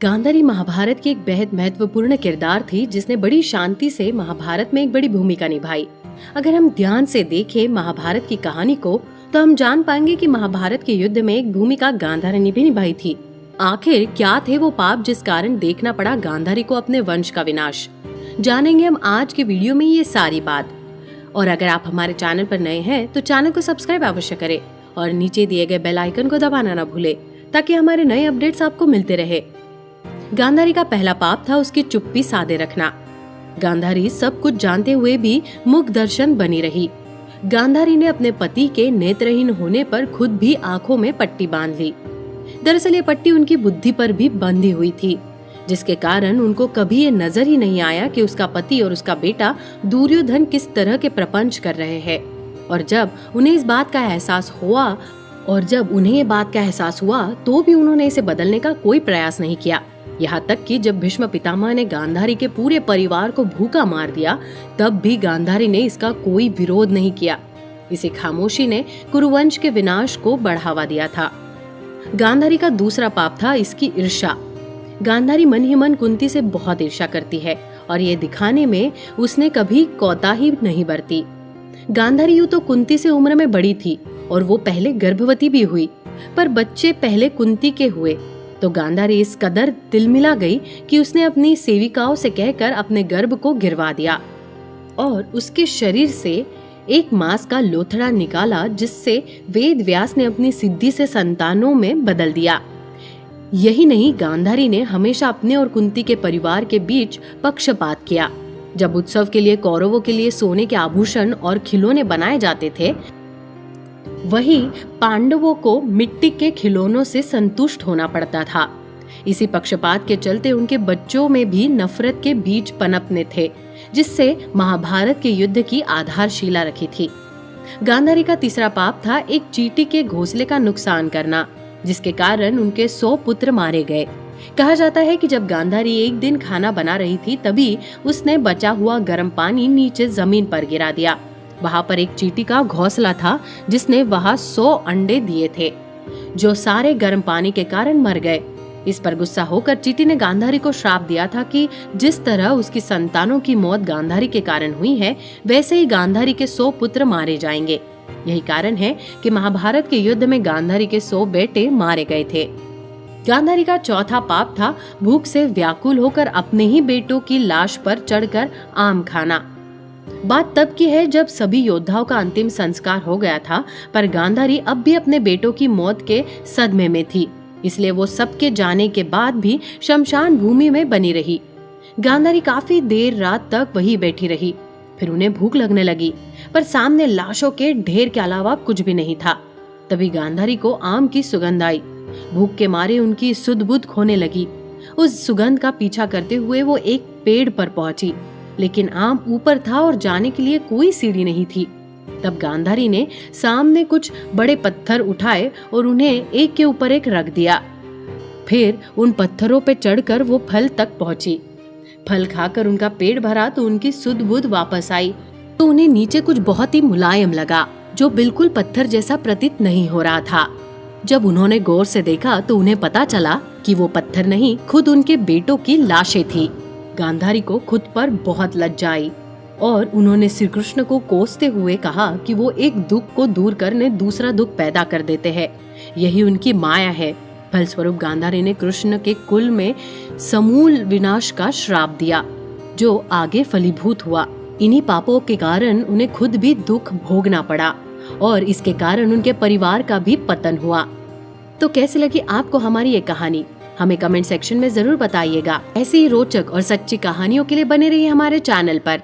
गांधारी महाभारत की एक बेहद महत्वपूर्ण किरदार थी जिसने बड़ी शांति से महाभारत में एक बड़ी भूमिका निभाई। अगर हम ध्यान से देखें महाभारत की कहानी को तो हम जान पाएंगे कि महाभारत के युद्ध में एक भूमिका गांधारी ने भी निभाई थी। आखिर क्या थे वो पाप जिस कारण देखना पड़ा गांधारी को अपने वंश का विनाश, जानेंगे हम आज के वीडियो में ये सारी बात। और अगर आप हमारे चैनल पर नए हैं तो चैनल को सब्सक्राइब अवश्य करें और नीचे दिए गए बेल आइकन को दबाना न भूले ताकि हमारे नए अपडेट्स आपको मिलते रहे। गांधारी का पहला पाप था उसकी चुप्पी साधे रखना। गांधारी सब कुछ जानते हुए भी मुख दर्शन बनी रही। गांधारी ने अपने पति के नेत्रहीन होने पर खुद भी आंखों में पट्टी बांध ली। दरअसल ये पट्टी उनकी बुद्धि पर भी बंधी हुई थी, जिसके कारण उनको कभी ये नजर ही नहीं आया कि उसका पति और उसका बेटा दुर्योधन किस तरह के प्रपंच कर रहे हैं। और जब उन्हें ये बात का एहसास हुआ तो भी उन्होंने इसे बदलने का कोई प्रयास नहीं किया। यहाँ तक कि जब भीष्म पितामह ने गांधारी के पूरे परिवार को भूखा मार दिया तब भी गांधारी ने इसका कोई विरोध नहीं किया। इसी खामोशी ने कुरुवंश के विनाश को बढ़ावा दिया था। गांधारी का दूसरा पाप था इसकी ईर्ष्या। गांधारी मन ही मन कुंती से बहुत ईर्ष्या करती है और ये दिखाने में उसने कभी कोताही नहीं बरती। गांधारी यूं तो कुंती से उम्र में बड़ी थी और वो पहले गर्भवती भी हुई, पर बच्चे पहले कुंती के हुए तो गांधारी इस कदर तिलमिला गई कि उसने अपनी सेविकाओं से कहकर अपने गर्भ को गिरवा दिया और उसके शरीर से एक मांस का लोथड़ा निकाला, जिससे वेद व्यास ने अपनी सिद्धि से संतानों में बदल दिया। यही नहीं, गांधारी ने हमेशा अपने और कुंती के परिवार के बीच पक्षपात किया। जब उत्सव के लिए कौरवों के लिए सोने के आभूषण और खिलौने बनाए जाते थे, वही पांडवों को मिट्टी के खिलौनों से संतुष्ट होना पड़ता था। इसी पक्षपात के चलते उनके बच्चों में भी नफरत के बीज पनपने थे, जिससे महाभारत के युद्ध की आधारशिला रखी थी। गांधारी का तीसरा पाप था एक चींटी के घोंसले का नुकसान करना, जिसके कारण उनके 100 पुत्र मारे गए। कहा जाता है कि जब गांधारी एक दिन खाना बना रही थी तभी उसने बचा हुआ गर्म पानी नीचे जमीन पर गिरा दिया। वहां पर एक चींटी का घोंसला था जिसने वहां 100 अंडे दिए थे, जो सारे गर्म पानी के कारण मर गए। इस पर गुस्सा होकर चींटी ने गांधारी को श्राप दिया था कि जिस तरह उसकी संतानों की मौत गांधारी के कारण हुई है, वैसे ही गांधारी के 100 पुत्र मारे जाएंगे। यही कारण है कि महाभारत के युद्ध में गांधारी के 100 बेटे मारे गए थे। गांधारी का चौथा पाप था भूख से व्याकुल होकर अपने ही बेटों की लाश पर चढ़कर आम खाना। बात तब की है जब सभी योद्धाओं का अंतिम संस्कार हो गया था, पर गांधारी अब भी अपने बेटों की मौत के सदमे में थी, इसलिए वो सबके जाने के बाद भी शमशान भूमि में बनी रही। गांधारी काफी देर रात तक वहीं बैठी रही। फिर उन्हें भूख लगने लगी, पर सामने लाशों के ढेर के अलावा कुछ भी नहीं था। तभी गांधारी को आम की सुगंध आई। भूख के मारे उनकी सुध बुध खोने लगी। उस सुगंध का पीछा करते हुए वो एक पेड़ पर पहुंची, लेकिन आम ऊपर था और जाने के लिए कोई सीढ़ी नहीं थी। तब गांधारी ने सामने कुछ बड़े पत्थर उठाए और उन्हें एक के ऊपर एक रख दिया। फिर उन पत्थरों पे चढ़कर वो फल तक पहुंची। फल खाकर उनका पेट भरा तो उनकी सुध बुध वापस आई, तो उन्हें नीचे कुछ बहुत ही मुलायम लगा, जो बिल्कुल पत्थर जैसा प्रतीत नहीं हो रहा था। जब उन्होंने गौर से देखा तो उन्हें पता चला कि वो पत्थर नहीं, खुद उनके बेटों की लाशें थी। गांधारी को खुद पर बहुत लज्जा आई और उन्होंने श्री कृष्ण को कोसते हुए कहा कि वो एक दुख को दूर करने दूसरा दुख पैदा कर देते हैं। यही उनकी माया है। फलस्वरूप गांधारी ने कृष्ण के कुल में समूल विनाश का श्राप दिया, जो आगे फलीभूत हुआ। इन्हीं पापों के कारण उन्हें खुद भी दुख भोगना पड़ा और इसके कारण उनके परिवार का भी पतन हुआ। तो कैसी लगी आपको हमारी ये कहानी? हमें कमेंट सेक्शन में जरूर बताइएगा। ऐसी ही रोचक और सच्ची कहानियों के लिए बने रहिए हमारे चैनल पर।